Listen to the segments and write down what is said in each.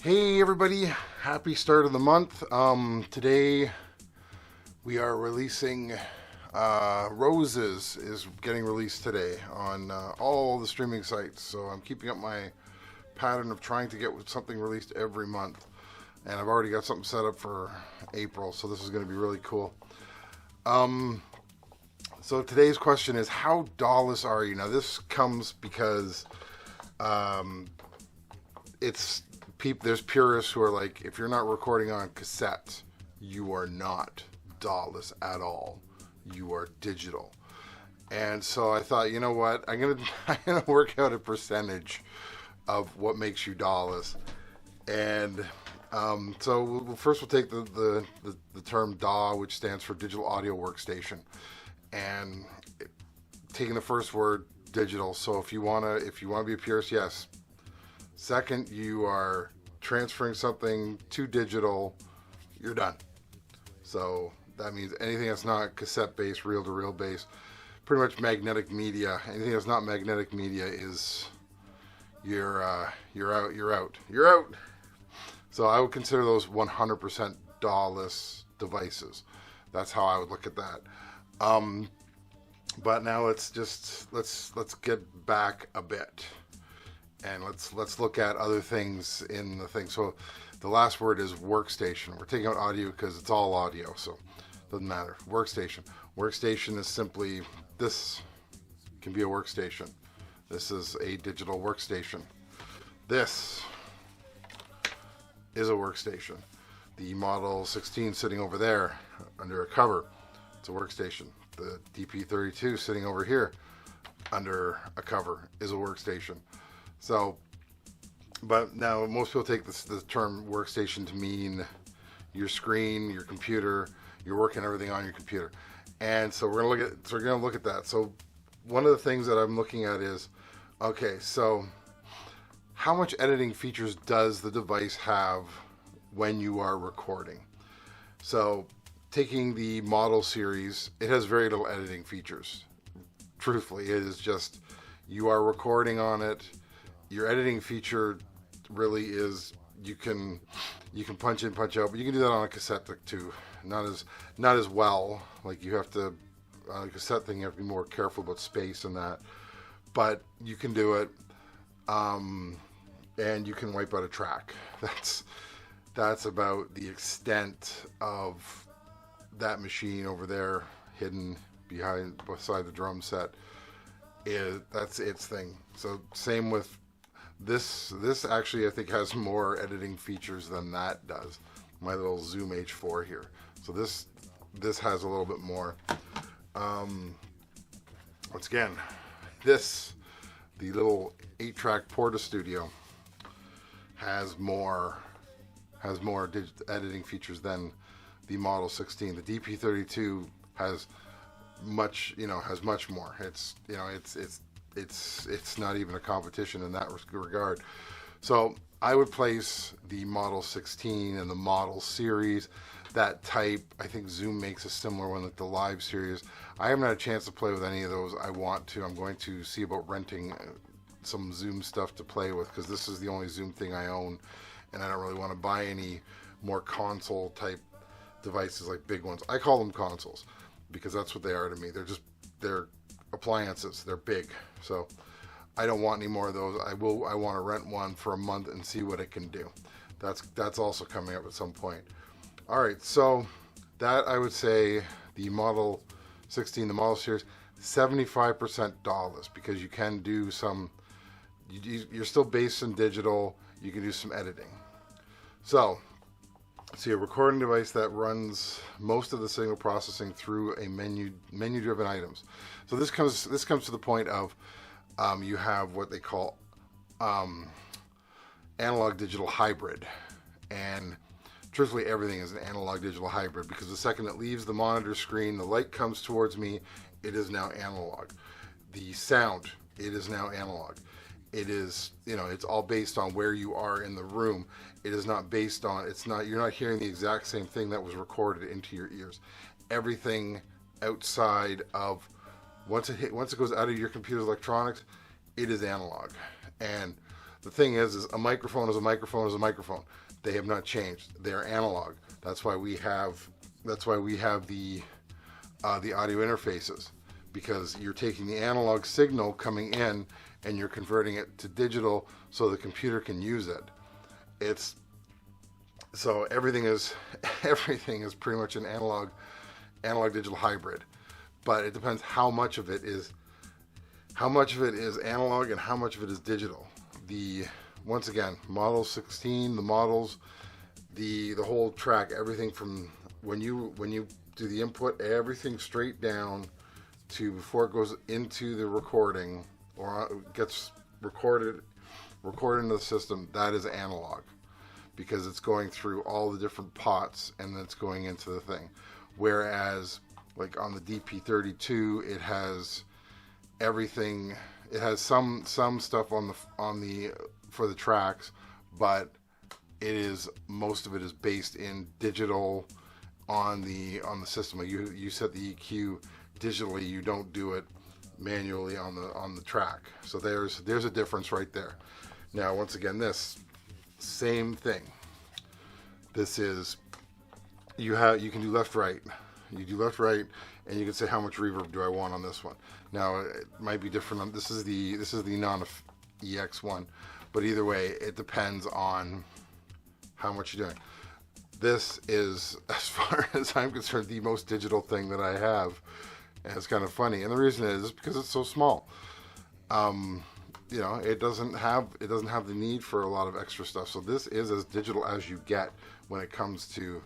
Hey everybody, happy start of the month. Today we are releasing Roses is getting released today on all the streaming sites. So I'm keeping up my pattern of trying to get something released every month. And I've already got something set up for April, so this is going to be really cool. So today's question is, how DAWless are you? Now this comes because there's purists who are like, if you're not recording on cassette, you are not DAWless at all. You are digital. And so I thought, you know what? I'm gonna work out a percentage of what makes you DAWless. And so first we'll take the term DAW, which stands for Digital Audio Workstation, and taking the first word, digital. So if you wanna be a purist, yes. Second, you are transferring something to digital, you're done. So that means anything that's not cassette-based, reel-to-reel based, pretty much magnetic media. Anything that's not magnetic media is you're out. So I would consider those 100% DAWless devices. That's how I would look at that. But now let's get back a bit. And let's look at other things in the thing. So the last word is workstation. We're taking out audio because it's all audio, so it doesn't matter. Workstation. Workstation is simply, this can be a workstation. This is a digital workstation. This is a workstation. The Model 16 sitting over there under a cover, it's a workstation. The DP32 sitting over here under a cover is a workstation. So, but now most people take the term workstation to mean your screen, your computer, you're working everything on your computer. And so we're gonna look at that. So one of the things that I'm looking at is, okay, so how much editing features does the device have when you are recording? So taking the model series, it has very little editing features. Truthfully, it is just, you are recording on it. Your editing feature really is you can punch in, punch out, but you can do that on a cassette too. Not as well. Like you have to, on a cassette thing, you have to be more careful about space and that. But you can do it, and you can wipe out a track. That's about the extent of that machine over there, hidden beside the drum set. That's its thing. So same with this actually I think has more editing features than that does. My little Zoom H4 here. So this has a little bit more. Once again, the little 8-track Porta Studio has more editing features than the Model 16. The DP32 has much more. It's not even a competition in that regard. So I would place the Model 16 and the Model series, that type. I think Zoom makes a similar one, like the Live series. I haven't had a chance to play with any of those. I want to. I'm going to see about renting some Zoom stuff to play with, because this is the only Zoom thing I own, and I don't really want to buy any more console type devices like big ones. I call them consoles because that's what they are to me. They're appliances. They're big. So I don't want any more of those. I want to rent one for a month and see what it can do. That's also coming up at some point. All right, so that I would say the Model 16, the Model series, 75% DAWless, because you can do some. You're still based in digital. You can do some editing. So a recording device that runs most of the signal processing through a menu-driven items. So this comes to the point of you have what they call analog digital hybrid, and truthfully everything is an analog digital hybrid, because the second it leaves the monitor screen, the light comes towards me, it is now analog. The sound, it is now analog. It is, it's all based on where you are in the room. It is not based on, you're not hearing the exact same thing that was recorded into your ears. Everything outside of, once it goes out of your computer's electronics, it is analog. And the thing is a microphone is a microphone is a microphone. They have not changed. They are analog. That's why we have the audio interfaces, because you're taking the analog signal coming in and you're converting it to digital so the computer can use it. So everything is pretty much an analog digital hybrid, but it depends how much of it is analog and how much of it is digital. Once again, Model 16, the models, the whole track, everything from when you do the input, everything straight down to before it goes into the recording or gets recorded into the system, that is analog, because it's going through all the different pots and then it's going into the thing. Whereas like on the DP32, it has everything. It has some stuff on the for the tracks, but most of it is based in digital on the system. You set the EQ digitally. You don't do it manually on the track. So there's a difference right there. Now once again, this same thing. This is you can do left right. You do left right, and you can say how much reverb do I want on this one. Now it might be different. This is the non-EX one, but either way, it depends on how much you're doing. This is, as far as I'm concerned, the most digital thing that I have, and it's kind of funny. And the reason is because it's so small. It doesn't have the need for a lot of extra stuff. So this is as digital as you get when it comes to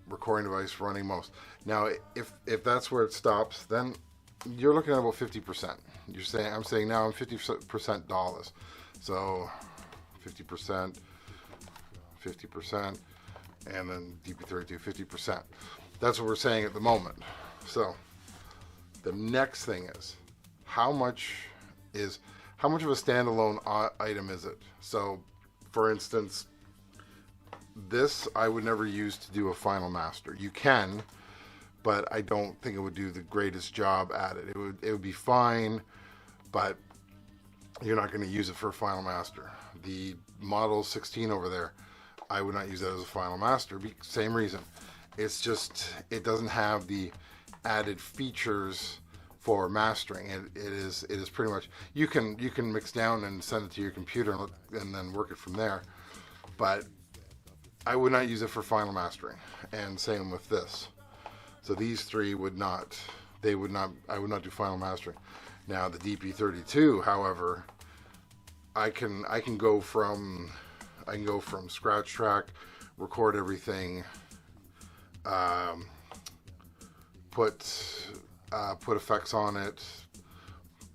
recording device running most. Now, if that's where it stops, then you're looking at about 50%. I'm saying now I'm 50% DAWless. So 50%, and then DP32 50%. That's what we're saying at the moment. So the next thing is how much of a standalone item is it? So for instance, this I would never use to do a final master. You can, but I don't think it would do the greatest job at it. It would be fine, but you're not going to use it for a final master. The Model 16 over there, I would not use that as a final master. Same reason. It's just, it doesn't have the added features for mastering. It is pretty much, you can mix down and send it to your computer and then work it from there. But I would not use it for final mastering. And same with this. So these three I would not do final mastering. Now the DP32, however, I can go from scratch track, record everything, put effects on it,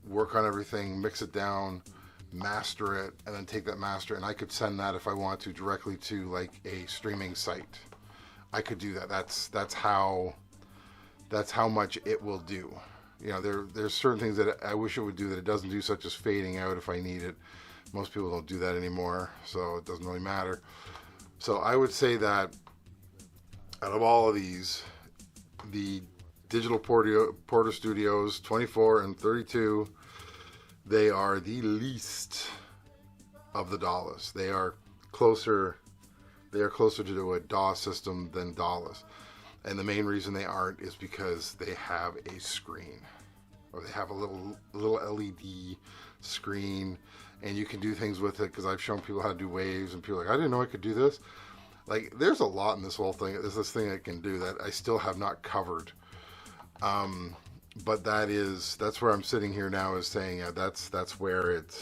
work on everything, mix it down, master it, and then take that master, and I could send that if I want to directly to like a streaming site. I could do that. That's how much it will do. There's certain things that I wish it would do that it doesn't do, such as fading out if I need it. Most people don't do that anymore, so it doesn't really matter. So I would say that out of all of these, the digital Porter Studios 24 and 32, they are the least of the DAWless. They are closer to a DAW system than DAWless. And the main reason they aren't is because they have a screen, or they have a little LED screen, and you can do things with it, because I've shown people how to do waves, and people are like, I didn't know I could do this. Like, there's a lot in this whole thing. There's this thing it can do that I still have not covered. But that's where I'm sitting here now, is saying, yeah, that's where it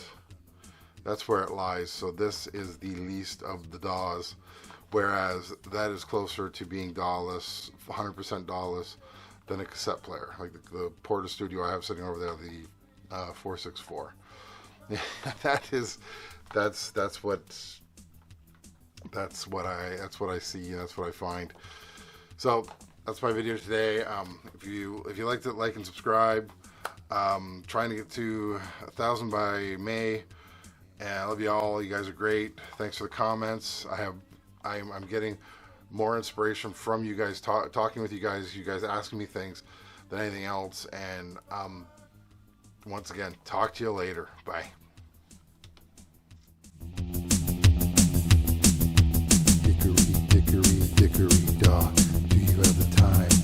lies. So this is the least of the DAWs, whereas that is closer to being DAWless, 100% DAWless, than a cassette player, like the Porter Studio I have sitting over there, the 464. That's what I see. That's what I find. So that's my video today. If you liked it, like and subscribe. Trying to get to 1,000 by May. And I love you all. You guys are great. Thanks for the comments. I'm getting more inspiration from you guys, talking with you guys asking me things, than anything else. And once again, talk to you later. Bye. dickory dock. Do you have the time